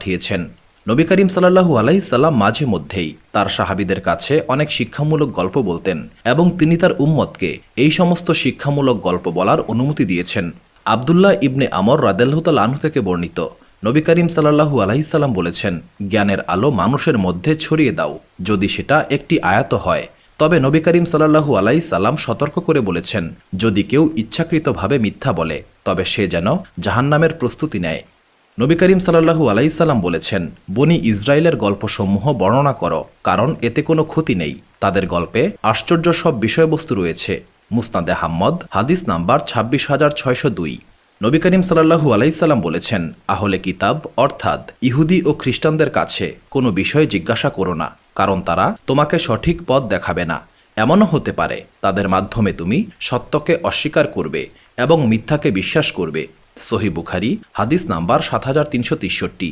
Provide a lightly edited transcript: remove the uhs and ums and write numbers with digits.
পাঠিয়েছেন। নবী করিম সাল্লাল্লাহু আলাইহি সাল্লাম মাঝে মধ্যেই তার সাহাবীদের কাছে অনেক শিক্ষামূলক গল্প বলতেন এবং তিনি তার উম্মতকে এই সমস্ত শিক্ষামূলক গল্প বলার অনুমতি দিয়েছেন। আবদুল্লাহ ইবনে আমর রাদিয়াল্লাহু তাআলা আনহু থেকে বর্ণিত, নবী করিম সাল্লাল্লাহু আলাইহি সাল্লাম বলেছেন, জ্ঞানের আলো মানুষের মধ্যে ছড়িয়ে দাও, যদি সেটা একটি আয়াত হয়। তবে নবী করিম সাল্লাল্লাহু আলাইহি সাল্লাম সতর্ক করে বলেছেন, যদি কেউ ইচ্ছাকৃতভাবে মিথ্যা বলে তবে সে যেন জাহান্নামের প্রস্তুতি নেয়। নবী করিম সাল্লাল্লাহু আলাইহি সাল্লাম বলেছেন, বনি ইসরায়েলের গল্পসমূহ বর্ণনা করো, কারণ এতে কোনো ক্ষতি নেই। তাদের গল্পে আশ্চর্য সব বিষয়বস্তু রয়েছে। মুসনাদে আহমদ হাদিস নাম্বার 26,602। নবী করিম সাল্লাল্লাহু আলাইহি সাল্লাম বলেছেন, আহলে কিতাব অর্থাৎ ইহুদি ও খ্রিস্টানদের কাছে কোনো বিষয় জিজ্ঞাসা করো না, কারণ তারা তোমাকে সঠিক পথ দেখাবে না। এমনও হতে পারে তাদের মাধ্যমে তুমি সত্যকে অস্বীকার করবে এবং মিথ্যাকে বিশ্বাস করবে। সহিহ বুখারী হাদিস নাম্বার 7363।